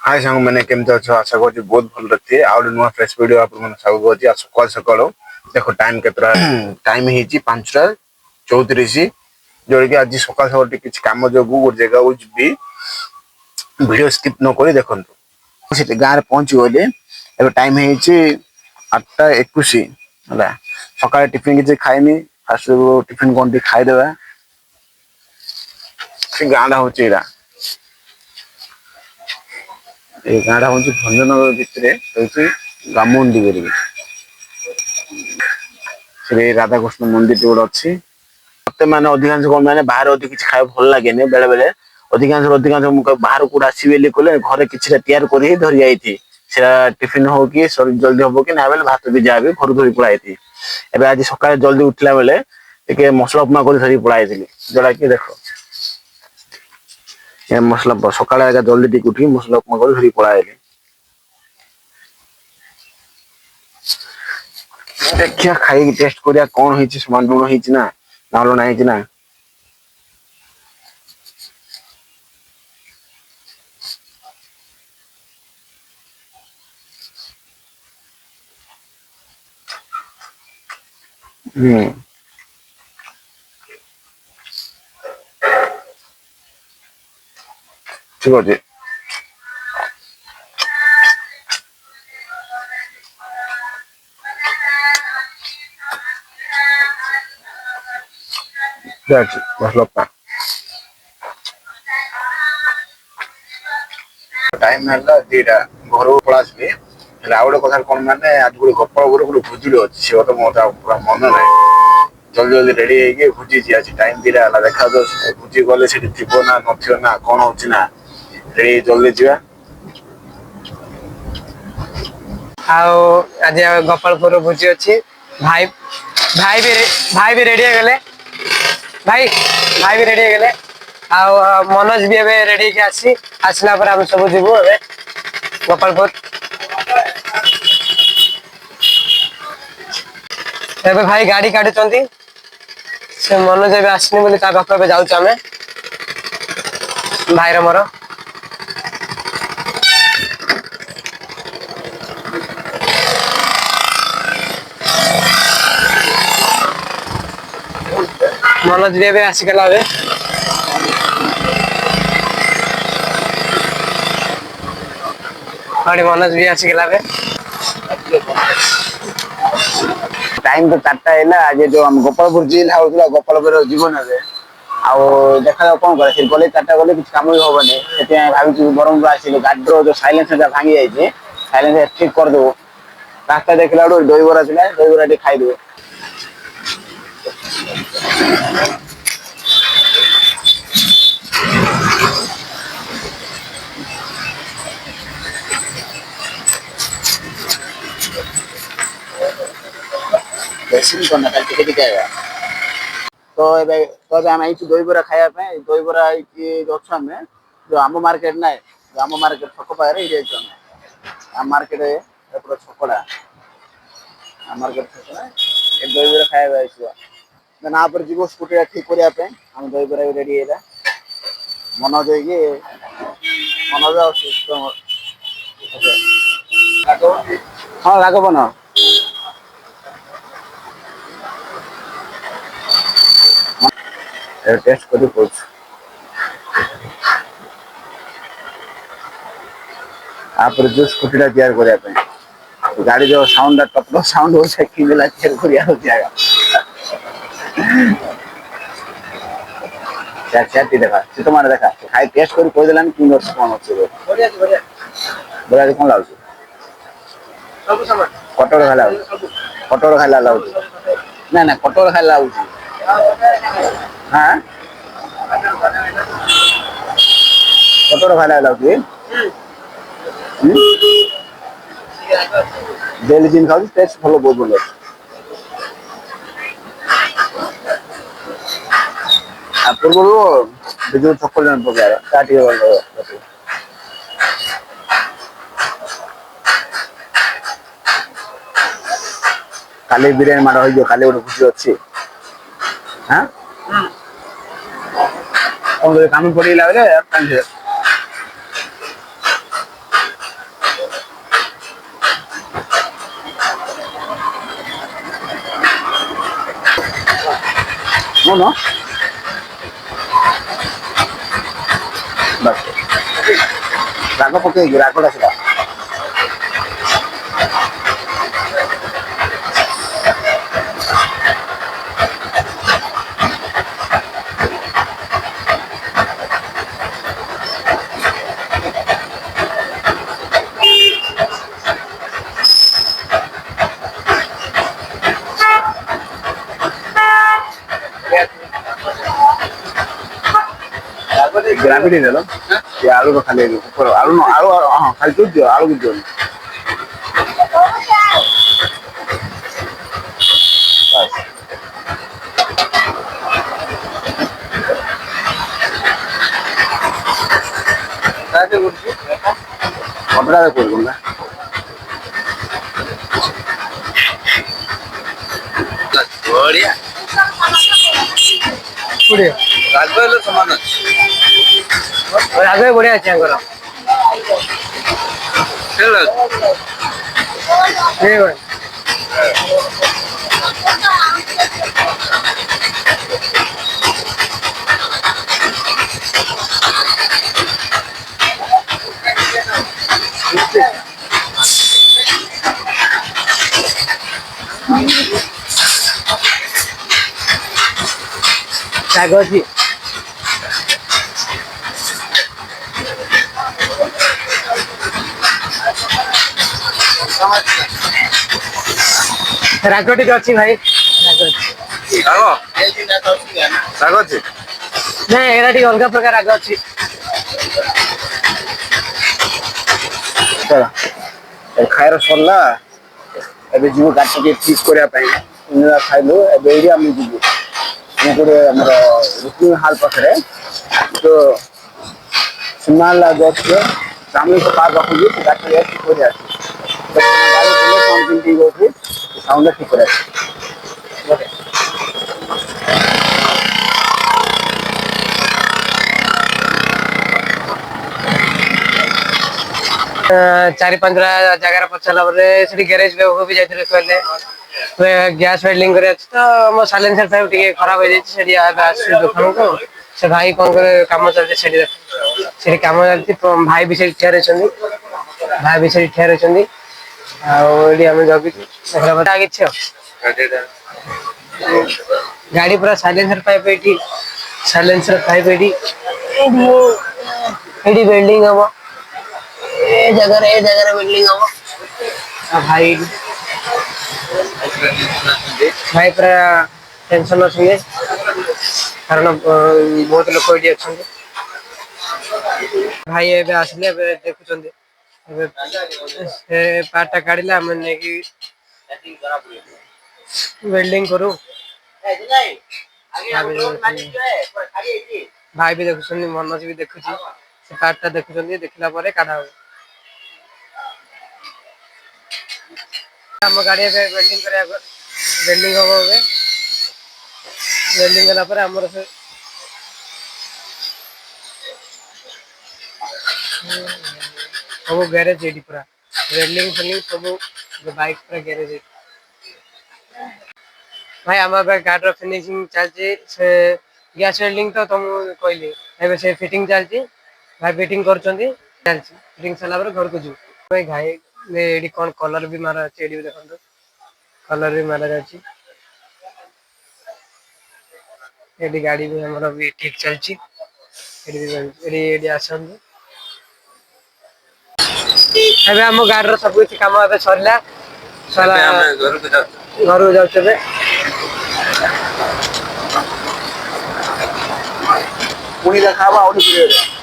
हाय सांग मैंने केमती अच्छे आशा कर बहुत भल रखिए आउ नुआ फ्रेश वीडियो आप सब कर सकाल सकाल देखो टाइम के टाइम है 5:34 जोड़ कि आज सकाल सकाल किसी कम जो गोटे जगह जी वीडियो स्किप न कर देखो गाँव में पहुंची गले एवं टाइम है 8:21 है सका टिफिन किसी खाईनी फास्ट टिफिन कौन खाईदे गाँव हूँ ये गाँटा हूँ भंजनगर भितर गामुंडी श्री राधाकृष्ण मंदिर गोटे अच्छी मत मैंने अधिकांश कौन मैंने बाहर अधिक किसी खाया भल लगे बेले बेले अधिकांश बाहर कौट आसबे कहले घरे कि तैयार कर धरी जाती टिफिन हो कि जल्दी हम कि ना बेले भात भी जहाँ भी घर धरी पड़ाई आज सका जल्दी उठला बेले टे मसला उपमा कर धरी पड़ाई जोड़ा कि देख मसला सका जल्दी टी उठी मसला उपमा कर धरी पड़ाई देखिया खाई टेस्ट करिया कौन होइछि समान लुण होइछि ना ना लुण होइछि ना ठीक अछि जाछि मसला टाइम है दीटा घर पड़ासी आउ गोटे कथा कौन मैंने आज गोटे गोपाल गोटे भोजी अच्छी सी तो मोटा पूरा मन ना जल्दी जल्दी रेडी भोजी आज टाइम दीटा देखा भोजी गले थी ना ना कौन हो रेडी जल्दी जा आज गोपालपुर भोजी अच्छी भाई भाई भी रेडी हो गले भाई भी रेडी हो गले मनोज भी एबे रेडी के आसला पर हम सब जीवु एबे गोपालपुर एबे भाई गाड़ी काटुचंती से मनोज एबे आसनी बोली ता पाख एबे जाउछ हमें भाई रे मोर मनोज भी एबे आसी गला एबे मनोज भी आसी गला एबे टाइम तो 4टा है आज जो हम गोपालपुर जिला होता गोपालपुर जीवन आउ देखा कौन कर गले 4टा गले किसी कम भी हेनी से भाई बरहमपुर आसिले गाड़ी जो साइलेंस भांगी जाइए साइलेंस ठीक करदेव रास्ता देखला दही बरा था दही बरा खाईदे करना टिके आएगा तो आम आई दही बरा खाया दही बरा अच्छे जो आम मार्केट ना जो आम मार्केट छक पाखे ये आम मार्केट पूरा छकड़ा आम मार्केट छकड़ा ये दही बरा खाया ना पर जीव स्कूटी ठीक करने आम दही बरा रेडी है मनोज मनोज हाँ राघवन टेस्ट कर जो स्कूटी तैयार करने गाड़ी जो साउंड टप साउंड हो तैयार कर देखा शीत मार देखा खाई टेस्ट कर कहीदेलानी कि कौन अच्छे बढ़िया कौन लगुच कटर खाला लगुच ना ना कटर खाला लगुच हाँ कटर खाला लगुच डेली दिन खाऊ टेस्ट भल बहुत भल पूर्व विजु छक जन प्रकार काली बिरियानी माड़ हो काली गोटे खुशी अच्छी हाँ कौन काम पड़ेगा No. Bas. Rago pକେଇକି ରାଗଟା ସେଟା। ଗ୍ରାଭିଟି ଦେଲ ଏ ଆଳୁର ଖାଲି ଉପର ଆଳୁ ଆଳୁ ହଁ ଖାଲି ତୁ ଦିଅ ଆଳୁ ବି ଦିଅନି କପଡ଼ାରେ କରୁଛୁ ନା ବଢିଆ କୋଡ଼ିଏ ରାଗ ହେଲେ ସମାନ ଅଛି ରାଗ ବି ବଢିଆ ଅଛି ଆଙ୍କର ରାଗ ଅଛି ରାଗ ଟିକେ ଅଛି ଭାଇ ରାଗ ଅଛି ରାଗ ଅଛି ନାଇଁ ଏଇଟା ଟିକେ ଅଲଗା ପ୍ରକାର ରାଗ ଅଛି ଖାଇବା ସରିଲା ଏବେ ଯିବୁ ଗାଡି ଟିକେ ଠିକ କରିବା ପାଇଁ ଖାଇଲୁ ଏବେ ଏଇଠି ଆମେ ଯିବୁ ଆମେ ଗୋଟେ ଆମର ରୁକ୍ମିଣୀ ହାଲ ପାଖରେ ଯୋଉ ସୁନାଲା ଅଛି ସାମୁହିକ ପାର୍କ ରଖୁଛୁ ସେ ଗାଡି ଠିକ କରି ଆସୁ ଠିକ ଅଛି ସାଉଣ୍ଡ ଠିକ କରି ଆସୁ ଚାରି ପାଞ୍ଚଟା ଜାଗାରେ ପଚାରିଲା ପରେ ସେଠି ଗ୍ୟାରେଜ ବି ଯାଇଥିଲେ କହିଲେ ଗ୍ୟାସ୍ ୱେଲ୍ଡିଂ କରି ଅଛି ତ ମୋ ସାଇଲେନ୍ସର ଟା ଟିକେ ଖରାପ ହେଇଯାଇଛି ସେଠି ଆସୁଛି ଦୋକାନକୁ ସେ ଭାଇ କଣ করে କାମ ଚାଲିଛି ସେଠି ସେଠି କାମ ଚାଲିଛି ଭାଇ ବି ସେଠି ଠିଆ ରହିଛନ୍ତି ଭାଇ ବି ସେଠି ଠିଆ ରହିଛନ୍ତି ଆଉ ଏଠି ଆମେ ଜଗିଛୁ କିଛି ଆଉ ଗାଡି ପୁରା ସାଇଲେନ୍ସର ପାଇପ ଏଠି ସାଇଲେନ୍ସର ପାଇପ ଏଠି ଏଠି ୱେଲ୍ଡିଂ ହବ ଏ ଜାଗାରେ ବିଲ୍ଡିଂ ହବ ଭାଇ ଭାଇ ପୁରା ଟେନସନ ଅଛନ୍ତି କାରଣ ବହୁତ ଲୋକ ଏଠି ଅଛନ୍ତି ଭାଇ ଏବେ ଆସିଲେ ଏବେ ଦେଖୁଛନ୍ତି ଏବେ ସେ ପାର୍ଟଟା କାଢିଲେ ଆମେ ନେଇକି ୱେଲ୍ଡିଂ କରୁ ଭାଇ ବି ଦେଖୁଛନ୍ତି ମନୋଜ ବି ଦେଖୁଛି ସେ ପାର୍ଟଟା ଦେଖୁଛନ୍ତି ଦେଖିଲା ପରେ କାଢା ହବ ଆମ ଗାଡି ଏବେ ୱେଲ୍ଡିଂ କରିବାକୁ ୱେଲ୍ଡିଂ ହବ ଏବେ ୱେଲ୍ଡିଂ ହେଲା ପରେ ଆମର ସେ ସବୁ ଗ୍ୟାରେଜ ଏଠି ପୁରା ୱେଲ୍ଡିଂ ଫେଲ୍ଡିଂ ସବୁ ବାଇକ୍ ପୁରା ଗ୍ୟାରେଜ ଏଠି ଭାଇ ଆମ ଏବେ ଗାଡିର ଫିନିସିଂ ଚାଲିଛି ସେ ଗ୍ୟାସ୍ ୱେଲ୍ଡିଂ ତ ତମକୁ କହିଲି ଏବେ ସେ ଫିଟିଂ ଚାଲିଛି ଭାଇ ଫିଟିଂ କରୁଛନ୍ତି ଚାଲିଛି ଫିଟିଂ ସରିଲା ପରେ ଘରକୁ ଯିବୁ ଭାଇ ଭାଇ ଏଠି କଣ କଲର ବି ମାରା ଅଛି ଏଠି ବି ଦେଖନ୍ତୁ କଲର ବି ମାରା ଅଛି ଏଠି ଗାଡି ବି ଆମର ବି ଠିକ ଚାଲିଛି ଏଠି ଆସନ୍ତୁ ଏବେ ଆମ ଗାଡିର ସବୁ କିଛି କାମ ଏବେ ସରିଲା ଘରକୁ ଯାଉଛୁ ଏବେ ପୁଣି ଦେଖା ହବ ଆଉ